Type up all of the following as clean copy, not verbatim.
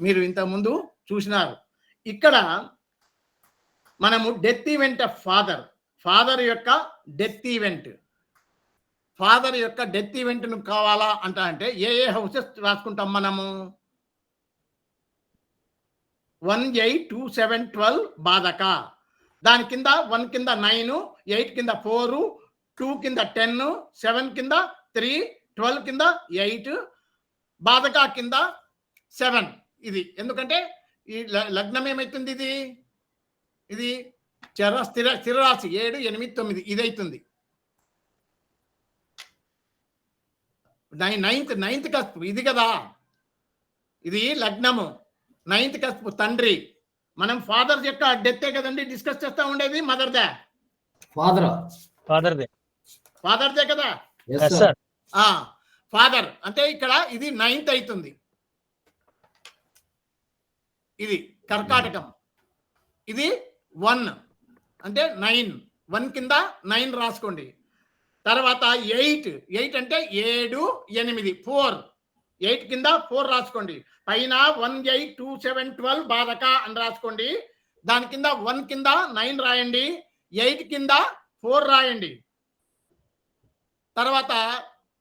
మీరు ఇంతకుముందు చూసినారు. ఇక్కడ మనము డెత్ ఈవెంట్ ఆఫ్ ఫాదర్ యొక్క డెత్ ఈవెంట్, ఫాదర్ యొక్క డెత్ ఈవెంట్ కావాలా అంటే ఏ హౌసెస్ రాసుకుంటాం మనము? 1, 8, 2, 7, 12 బాధక. దాని కింద 1 కింద 9, 8 కింద 4, 2 కింద 10, 7 కింద 3, 12 కింద 8, బాధక కింద 7. ఇది ఎందుకంటే ఈ లగ్నం ఏమైతుంది? ఇది స్థిరరాశి 7, 8, 9 ఇది అవుతుంది. నైన్త్ కస్పు ఇది కదా, ఇది లగ్నము. 9th కస్పు తండ్రి. మనం ఫాదర్ యొక్క డెత్తే కదండి డిస్కస్ చేస్తా ఉండేది. మదర్దే ఫాదర్దే కదా. ఫాదర్ అంటే ఇక్కడ ఇది 9th అవుతుంది. ఇది కర్కాటకం. ఇది 1 అంటే 9. 1 కింద 9 రాసుకోండి. తర్వాత 8 అంటే 7, 8 4. 8 కింద 4 రాసుకోండి. పైన 1, 8, 2, 7, 12 బాధక అని రాసుకోండి. దాని కింద 1 కింద 9 రాయండి. 8 కింద 4 రాయండి. తర్వాత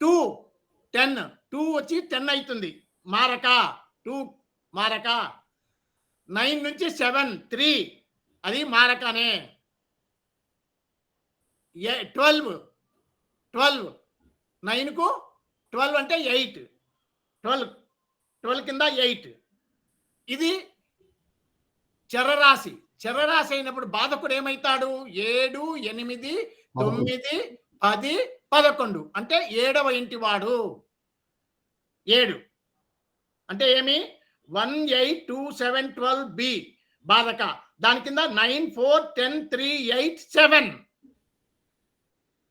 2, 10. 2 వచ్చి 10 అవుతుంది. మారక 2 మారక. 9 నుంచి 7, 3 అది మారకనే. 12 9కు 12 అంటే 8. 12 కింద 8. ఇది చరరాశి. చరరాశి అయినప్పుడు బాధకుడు ఏమవుతాడు? 7, 8, 9, 10, 11 అంటే 7వ ఇంటి వాడు. 7 అంటే ఏమి? 1, 8, 2, 7, 12 బి బాధక. దాని కింద 9, 4, 10, 3, 8, 7.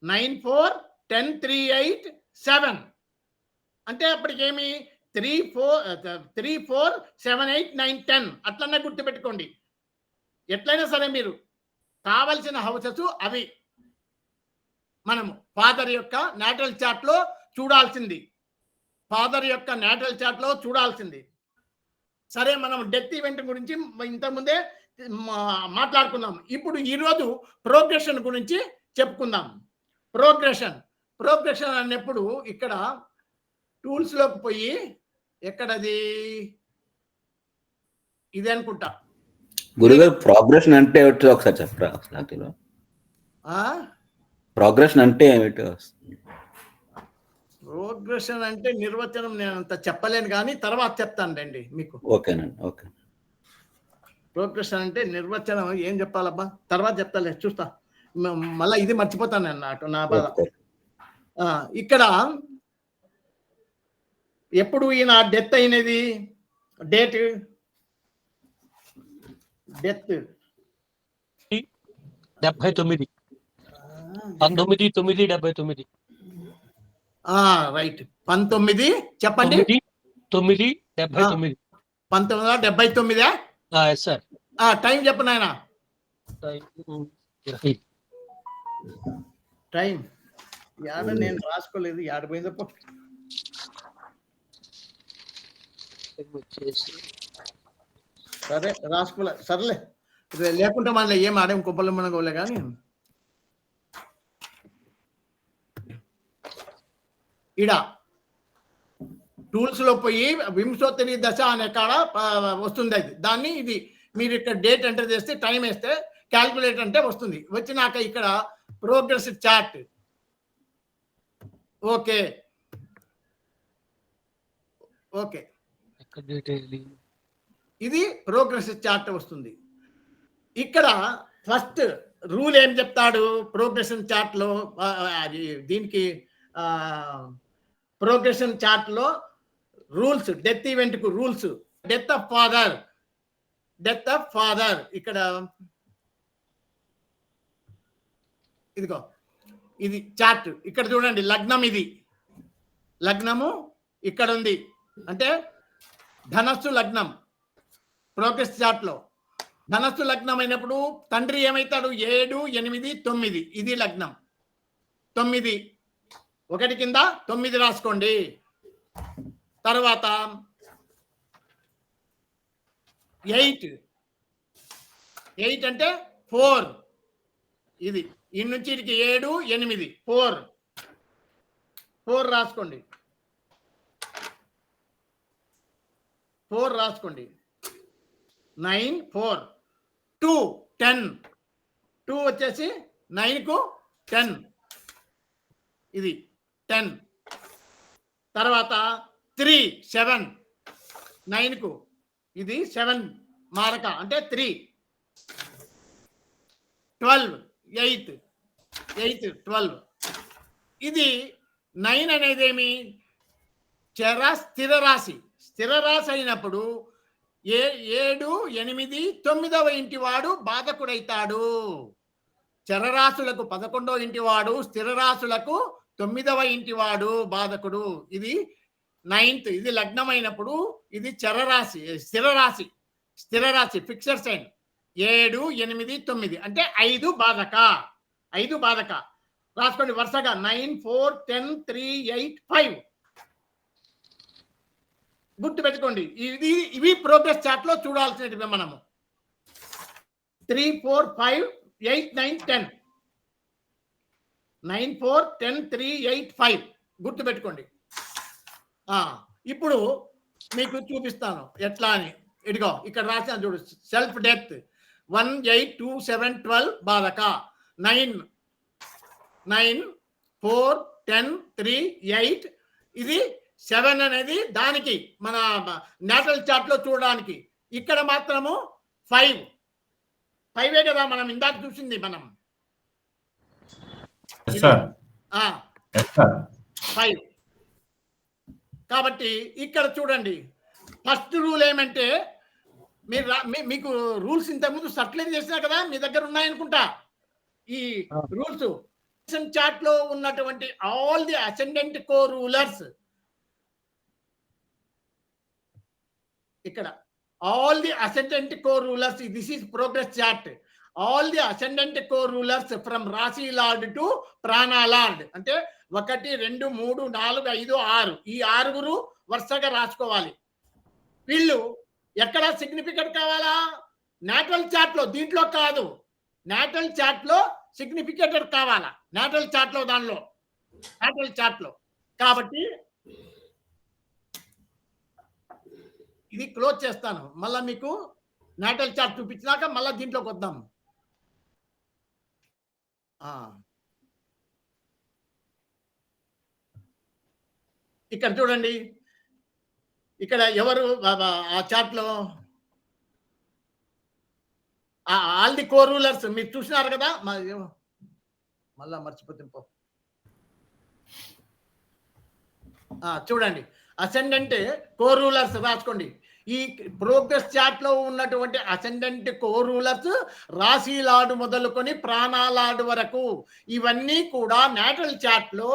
9, 4, 10, 3, 8, 7 అంటే అప్పటికేమి? 3, 4, 7, 8, 9, 10 అట్లనే గుర్తుపెట్టుకోండి. ఎట్లయినా సరే మీరు కావలసిన హౌసెస్ అవి మనము ఫాదర్ యొక్క నేటల్ చార్ట్ లో చూడాల్సింది. సరే, మనం డెత్ ఈవెంట్ గురించి ఇంతకుముందే మాట్లాడుకున్నాం. ఇప్పుడు ఈరోజు ప్రోగ్రెషన్ గురించి చెప్పుకుందాం. ప్రోగ్రెషన్ అన్నప్పుడు ఇక్కడ టూల్స్ లోకి పోయి ఎక్కడది ఇది అనుకుంటా. గురుగారు ప్రోగ్రెషన్ అంటే ఏమిటో ఒకసారి చెప్పరా? ప్రోగ్రెషన్ అంటే ఏమిటో? ప్రోగ్రెషన్ అంటే నిర్వచనం నేను అంత చెప్పలేను కానీ తర్వాత చెప్తానండి మీకు. ఓకేనండి, ఓకే. ప్రోగ్రెషన్ అంటే నిర్వచనం ఏం చెప్పాలబ్బా, తర్వాత చెప్తాలే, చూస్తా. మళ్ళీ ఇది మర్చిపోతాను అన్నట్టు నా బాధ. ఇక్కడ ఎప్పుడు ఈయన డెత్ అయినది? డెత్ 79 19/9/79. రైట్. 19 చెప్పండి. 9/9/79. 1979. సార్ టైం చెప్పు నాయన. టైం యాడ నేను రాసుకోలేదు, యాడ పోయిందప్ప. సరే రాసుకోలే, సర్లే లేకుంటే మన ఏం ఆడేం కుప్పలు మనకోలే. కానీ ఇడ టూల్స్ లో పోయి వింశోత్తరి దశ అనే కాడ వస్తుంది. అది దాన్ని ఇది మీరు ఇక్కడ డేట్ ఎంటర్ చేస్తే, టైం వేస్తే క్యాల్కులేట్ అంటే వస్తుంది. వచ్చినాక ఇక్కడ ప్రోగ్రెస్ చార్ట్. ఓకే ఇది ప్రోగ్రెస్ చార్ట్ వస్తుంది. ఇక్కడ ఫస్ట్ రూల్ ఏం చెప్తాడు ప్రోగ్రెషన్ చార్ట్ లో? దీనికి ప్రోగ్రెషన్ చార్ట్ లో రూల్స్, డెత్ ఈవెంట్ కు రూల్స్. డెత్ ఆఫ్ ఫాదర్ ఇక్కడ ఇదిగో ఇది చార్ట్. ఇక్కడ చూడండి, లగ్నం ఇది. లగ్నము ఇక్కడ ఉంది అంటే ధనస్సు లగ్నం. ప్రోగ్రెస్ చార్ట్ లో ధనస్సు లగ్నం అయినప్పుడు తండ్రి ఏమైతాడు? 7, 8, 9 ఇది లగ్నం. 9 1 కింద 9 రాసుకోండి. తర్వాత 8 8 అంటే 4. ఇది ఈ నుంచి ఇటుకి 7 8 4 రాసుకోండి. 4 రాసుకోండి. 9 4 2 10 2 వచ్చేసి 9కు 10 ఇది 10. తర్వాత 3 7 9కు ఇది 7 మారక అంటే 3 12 8 12. ఇది 9 అనేది ఏమి స్థిర రాశి అయినప్పుడు 7 8 9వ ఇంటి వాడు బాధకుడైతాడు. చరరాశులకు 11వ ఇంటి వాడు, స్థిర రాశులకు 9వ ఇంటి వాడు బాధకుడు. ఇది 9th. ఇది లగ్నమైనప్పుడు ఇది స్థిర రాశి ఫిక్సెడ్ సైన్. 7 8 9 అంటే 5 బాధక రాసుకోండి వరుసగా. 9 4 10 3 8 5 గుర్తు పెట్టుకోండి. ఇవి ప్రోగ్రెస్ చార్ట్ లో చూడాల్సినవి మనము. 3 4 5 8 9 10 9 4 10 3 8 5 గుర్తు పెట్టుకోండి. ఇప్పుడు మీకు చూపిస్తాను ఎట్లా అని. ఇదిగో ఇక్కడ రాసిన చూడు, సెల్ఫ్ డెత్ 1 8 2 7 12 బాధక. 9 4 10 3 8 ఇది 7 అనేది దానికి మన నేటల్ చార్ట్ లో చూడడానికి. ఇక్కడ మాత్రము 5 కదా మనం ఇందాక చూసింది మనం. 5 కాబట్టి ఇక్కడ చూడండి. ఫస్ట్ రూల్ ఏమంటే మీకు రూల్స్ ఇంతకుముందు సర్క్యులేట్ చేసినా కదా, మీ దగ్గర ఉన్నాయనుకుంటా ఈ రూల్స్. చార్ట్ లో ఉన్నటువంటి all the ascendant co rulers ఇక్కడ all the ascendant co-rulers, this is progress chart. All the ascendant co-rulers from Rashi Lord to Prana Lord అంటే 1 2 3 4 5 6 ఈ 6 వరుసగా రాసుకోవాలి. వీళ్ళు ఎక్కడ సిగ్నిఫికెంట్ కావాలా? నేటల్ చార్ట్ లో, దీంట్లో కాదు. నేటల్ చార్ట్ లో సిగ్నిఫికెంట్ కావాలా? నేటల్ చార్ట్ లో కాబట్టి ఇది క్లోజ్ చేస్తాను. మళ్ళా మీకు నేటల్ చార్ట్ చూపించినాక మళ్ళా దీంట్లోకి వద్దాం. ఇక్కడ చూడండి, ఇక్కడ ఎవరు ఆ చార్ట్ లో ఆల్ ది కో రూలర్స్ మీరు చూసినారు కదా. మళ్ళా మర్చిపోతే చూడండి, అసెండెంట్ కో రూలర్స్ రాసుకోండి. ఈ ప్రోగ్రెస్ చార్ట్ లో ఉన్నటువంటి అసెండెంట్ కో రూలర్స్ రాశి లార్డ్ మొదలుకొని ప్రాణాలార్డ్ వరకు ఇవన్నీ కూడా నేటల్ చార్ట్ లో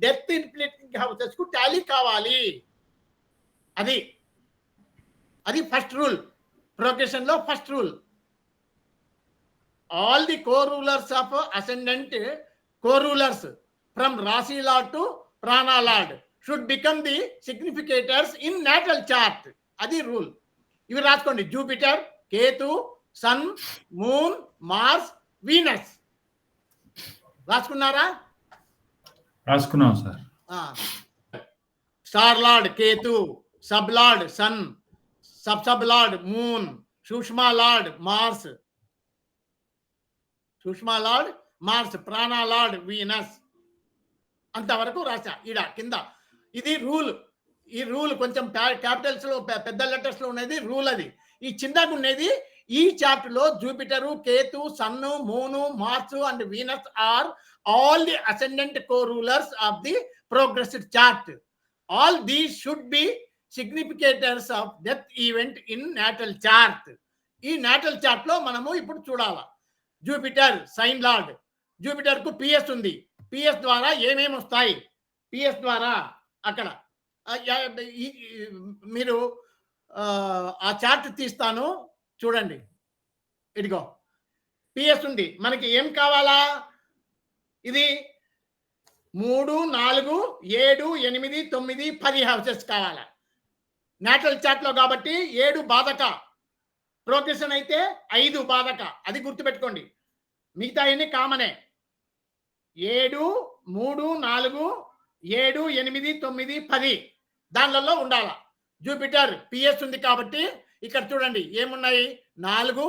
డెత్ ఇన్ఫ్లిక్టింగ్ హౌసెస్ కు టాలీ కావాలి. అది ఫస్ట్ రూల్. ప్రోగ్రెషన్ లో first rule. All the co rulers of ascendant co rulers from రాశి లార్డ్ టు ప్రాణాలార్డ్ should become the significators in natal chart. అది రూల్. ఇవి రాసుకోండి. Jupiter, Ketu, sun, moon, Mars, Venus. రాసుకున్నారా? రాసుకున్నాం sir. Star lord Ketu, sub lord sun, sub lord moon, సూక్ష్మ lord Mars, ప్రాణ లార్డ్ వీనస్. అంతవరకు రాశా ఈడ కింద. ఇది రూల్. ఈ రూల్ కొంచెం క్యాపిటల్స్ లో పెద్ద లెటర్స్ లో ఉన్నది రూల్. అది ఈ చిన్నగా ఉన్నది ఈ చార్ట్ లో Jupiter, Ketu, sun, moon, Mars and Venus are all the ascendant co rulers of the progressive chart. All these should be significators of death event in natal chart. ఈ నేటల్ చార్ట్ లో మనము ఇప్పుడు చూడాలా. Jupiter sign lord. జూపిటర్ కు PS ఉంది. PS ద్వారా ఏమేమి వస్తాయి? పిఎస్ ద్వారా అక్కడ మీరు ఆ చార్ట్ తీస్తాను చూడండి. ఇదిగో పిఎస్ ఉంది. మనకి ఏం కావాలా? ఇది 3 4 7 8 9 10 హౌసెస్ కావాలా నేటల్ చార్ట్ లో. కాబట్టి 7 బాధక, ప్రోగ్రెషన్ అయితే 5 బాధక, అది గుర్తుపెట్టుకోండి. మిగతా అన్ని కామనే. 7, 3, 4, 7, 8, 9, 10 దానిలలో ఉండాల. జూపిటర్ పిఎస్ ఉంది కాబట్టి ఇక్కడ చూడండి ఏమున్నాయి, 4,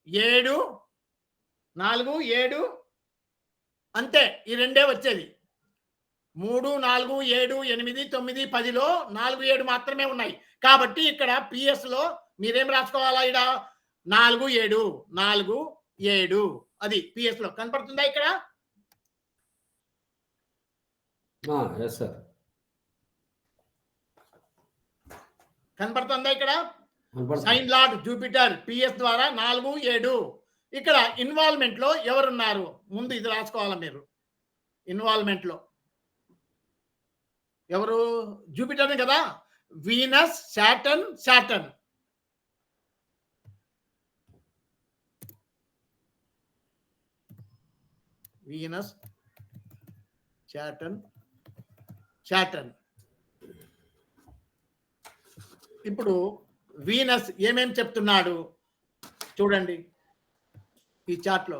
7, 4, 7 అంతే, ఈ రెండే వచ్చేది. 3, 4, 7, 8, 9, 10లో 4, 7 మాత్రమే ఉన్నాయి కాబట్టి ఇక్కడ పిఎస్ లో మీరేం రాసుకోవాలా, ఇక్కడ 4, 7, 4, 7 అది పిఎస్ లో కనపడుతుందా ఇక్కడ? ఎస్ సార్, కనపడుతుందా ఇక్కడ? సైన్ లార్డ్ జూపిటర్ పిఎస్ ద్వారా 4, 7. ఇక్కడ ఇన్వాల్వ్మెంట్ లో ఎవరున్నారు ముందు ఇది రాసుకోవాలా మీరు. ఇన్వాల్వ్మెంట్ లో ఎవరు? జూపిటర్ కదా. Venus, Saturn, Saturn. Venus, Saturn, Saturn. ఇప్పుడు వీనస్ ఏమేం చెప్తున్నాడు చూడండి ఈ చార్ట్ లో.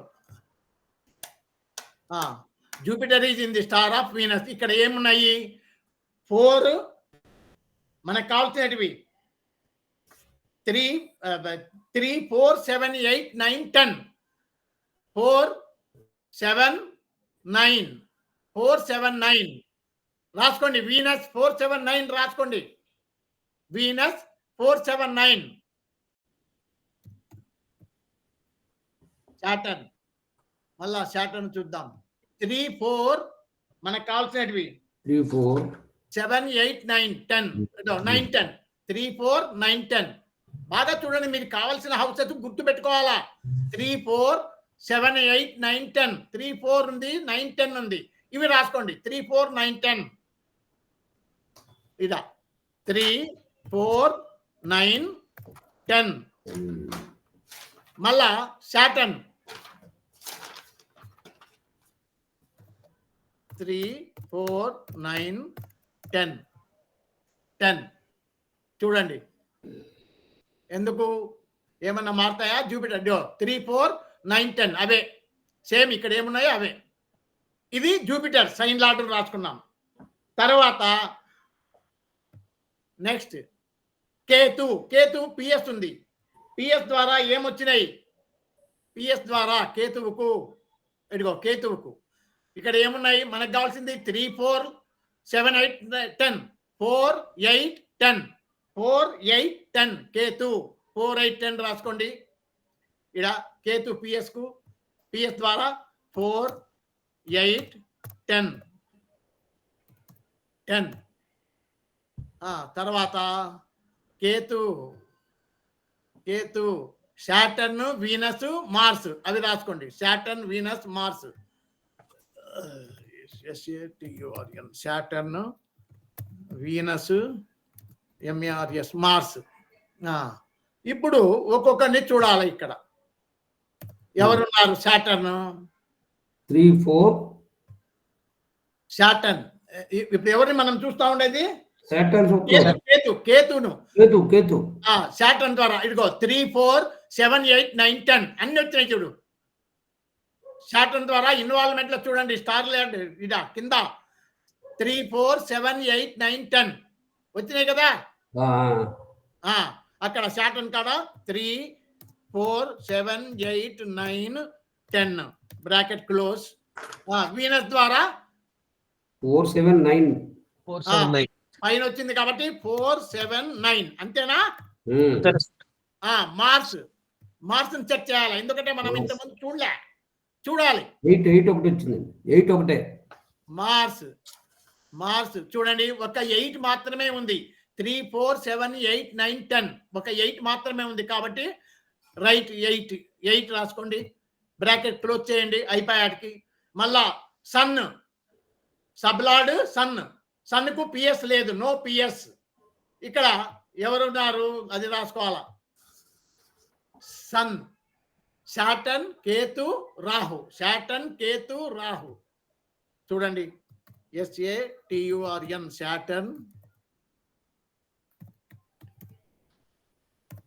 Jupiter is in the star of Venus. ఇక్కడ ఏమున్నాయి? 4 మనకు కావాల్సినటివి 3, 4, 7, 8, 9, 10. 4, 7, 9, 4, 7, 9 రాసుకోండి. వీనస్ 4, 7, 9 రాసుకోండి. వీనస్ 4, 7, 9. సాటర్న్, మళ్ళా సాటర్న్ చూద్దాం. 3, 4 మనకు కావాల్సినటివి 3, 4, 7, 8, 9, 10. 9, 10. 3, 4, 9, 10. బాగా చూడండి, మీకు కావాల్సిన హౌసెస్ గుర్తు పెట్టుకోవాలా. 3, 4, 7, 8, 9, 10. 3, 4 ఉంది, 9, 10 ఉంది. ఇవి రాసుకోండి. 3, 4, 9, 10 ఇదా. 3, 4, 9, 10. మళ్ళా సాటర్న్ 3, 4, 9, 10. 10 చూడండి. ఎందుకు ఏమన్నా మారుతాయా? జూపిటర్ 3, 4, 9, 10 అవే సేమ్, ఇక్కడ ఏమున్నాయో అవే. ఇది జూపిటర్ సైన్ లార్డ్ రాసుకున్నాం. తర్వాత నెక్స్ట్ కేతు. కేతు పిఎస్ ఉంది. పిఎస్ ద్వారా ఏమొచ్చినాయి? పిఎస్ ద్వారా కేతువుకు, ఇదిగో కేతువుకు ఇక్కడ ఏమున్నాయి మనకు కావాల్సింది? 3, 4, 7, 8, 10. 4, 8, 10. 4, 8, 10 కేతు. 4, 8, 10 రాసుకోండి. ఇక్కడ కేతు పిఎస్ కు, పిఎస్ ద్వారా 4, 8, 10. 10 తర్వాత Ketu, Ketu Saturn, Venus, Mars అవి రాసుకోండి. Saturn, Venus, Mars. Saturn, Venus, MRS, Mars. ఇప్పుడు ఒక్కొక్కరిని చూడాలి. ఇక్కడ ఎవరున్నారు? సాటర్న్ 3, 4. సాటర్న్ ఇప్పుడు ఎవరిని మనం చూస్తా ఉండేది? సాటర్న్, కేతు. కేతును కేతు. సాటర్న్ ద్వారా ఇదిగో 3, 4, 7, 8, 9, 10 అన్ని వచ్చినాయి చూడు. సాటర్న్ ద్వారా ఇన్వాల్వ్మెంట్ లో చూడండి. స్టార్ ల్యాండ్ ఇదా కింద 3, 4, 7, 8, 9, 10 వచ్చినాయి కదా. అక్కడ సాటర్న్ కాడ 3, 4, 7, 8, 9, 10 బ్రాకెట్ క్లోజ్. వీనస్ ద్వారా 4, 7, 9. 4, 7, 9. పైన వచ్చింది కాబట్టి 4, 7, 9 అంతేనా? మార్స్, మార్స్ చెక్ చేయాలి. ఎందుకంటే మనం ఇంతకుముందు చూడాలి. 8 ఒకటి వచ్చింది. 8 ఒకటే. మార్స్ చూడండి, ఒక 8 మాత్రమే ఉంది. 3, 4, 7, 8, 9, 10 ఒక 8 మాత్రమే ఉంది కాబట్టి రైట్ 8 రాసుకోండి. బ్రాకెట్ క్లోజ్ చేయండి అయిపోయాటికి. మళ్ళా సన్, సబ్లార్డ్ సన్. సన్కు పిఎస్ లేదు, నో పిఎస్. ఇక్కడ ఎవరున్నారు అది రాసుకోవాలా. Sun, Saturn, Ketu, Rahu. Saturn, Ketu, Rahu చూడండి. SATURN Saturn,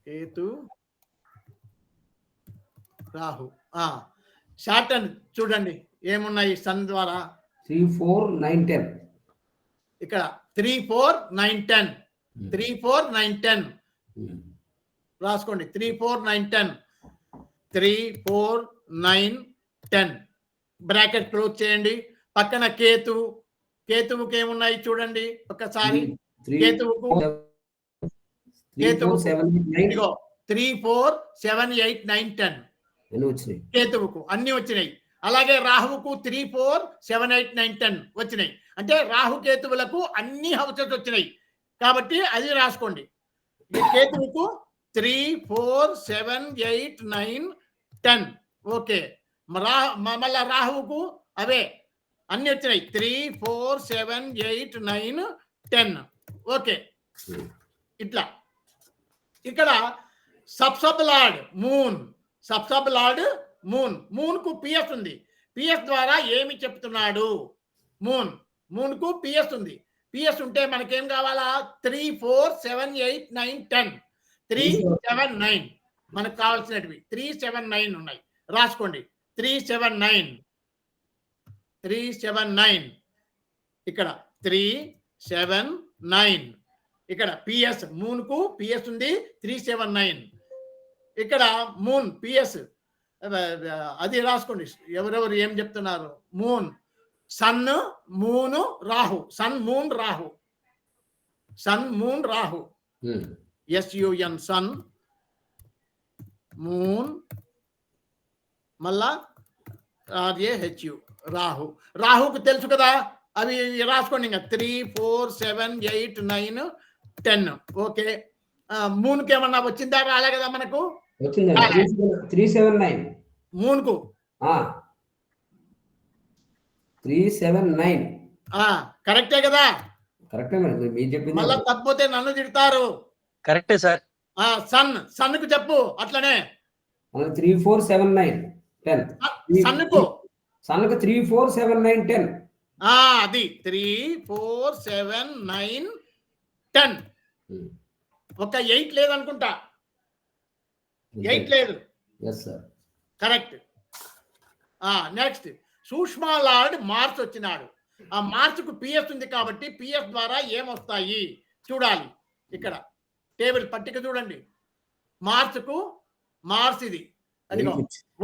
Ketu, Rahu. Chart and చూడండి ఏమున్నాయి సన్ ద్వారా 3, 4, 9, 10. ఇక్కడ 3, 4, 9, 10. 3, 4, 9, 10 రాసుకోండి. 3, 4, 9, 10. 3, 4, 9, 10 బ్రాకెట్ క్లోజ్ చేయండి. పక్కన కేతువుకి ఏమున్నాయి చూడండి ఒకసారి. 3, కేతువుకు 4, 7, 8, 9 ఇదిగో 3, 4, 7, 8, 9, 10 అని వచ్చినాయి. కేతువుకు అన్ని వచ్చినాయి. అలాగే రాహువుకు 3, 4, 7, 8, 9, 10 వచ్చినాయి. అంటే రాహు కేతువులకు అన్ని హౌసెస్ వచ్చినాయి కాబట్టి అది రాసుకోండి. ఈ కేతువుకు 3, 4, 7, 8, 9, 10 ఓకే. మళ్ళా రాహువుకు అవే అన్ని వచ్చినాయి 3, 4, 7, 8, 9, 10 ఓకే. ఇట్లా ఇక్కడ సబ్సబ్ లార్డ్ మూన్ కు పిఎస్ ఉంది. పిఎస్ ద్వారా ఏమి చెప్తున్నాడు? మూన్ కు పిఎస్ ఉంది. పిఎస్ ఉంటే మనకేం కావాలా? 3, 4, 7, 8, 9, 10 3, 7, 9 మనకు కావాల్సినవి 3, 7, 9 ఉన్నాయి. రాసుకోండి 3, 7, 9 ఇక్కడ 3, 7, 9 ఇక్కడ పిఎస్ మూన్ కు పిఎస్ ఉంది 3, 7, 9 ఇక్కడ మూన్ పిఎస్ అది రాసుకోండి. ఎవరెవరు ఏం చెప్తున్నారు? Sun moon Rahu SUN sun moon మళ్ళా RAHU రాహుకు తెలుసు కదా, అవి రాసుకోండి. ఇంకా 3, 4, 7, 8, 9, 10 ఓకే. మూన్కి ఏమన్నా వచ్చిందా? రాలే కదా మనకు. వచ్చిందండి 379 మూన్కు 379 కరెక్టే కదా. కరెక్టే మరి మీరు చెప్పింది. మళ్ళా తప్పిపోతే నన్ను తిడతారు. కరెక్టే సార్. సన్కు చెప్పు అట్లనే 3, 4, 7, 9, 10 సన్కు 3, 4, 7, 9, 10 అది 3, 4, 7, 9, 10 ఒక 8 లేదనుకుంటా. 8 లేదు. కరెక్ట్. నెక్స్ట్ సూక్ష్మ లార్డ్ మార్స్ వచ్చినాడు. ఆ మార్స్కు పిఎస్ ఉంది కాబట్టి పిఎస్ ద్వారా ఏమొస్తాయి చూడాలి. ఇక్కడ టేబుల్ పట్టిక చూడండి. మార్స్ ఇది అదిగో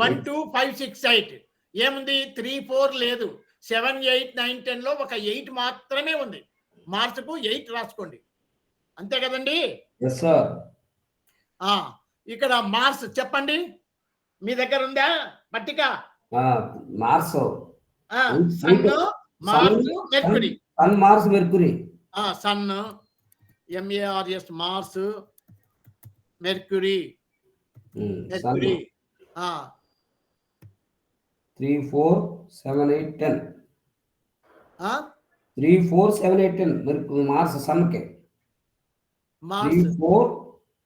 1, 2, 5, 6, 8 ఏముంది? 3, 4 లేదు. 7, 8, 9, 10 లో ఒక 8 మాత్రమే ఉంది. మార్స్కు 8 రాసుకోండి. అంతే కదండి. ఇక్కడ మార్స్ చెప్పండి, మీ దగ్గర ఉందా పట్టిక? Mars Mercury sun MARS Mars Mercury 3, 4, 7, 8, 10 3, 4, 7, 8, 10 Mars sun కే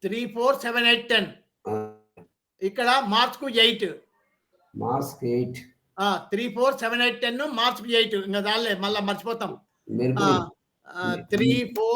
3, 4, 7, 8, 10 ఇక్కడ మార్స్ కు 8 3, 4, 7, 8, 10 మార్స్ కు 8 ఇంకా దానిలే మళ్ళా మర్చిపోతాం. 3, 4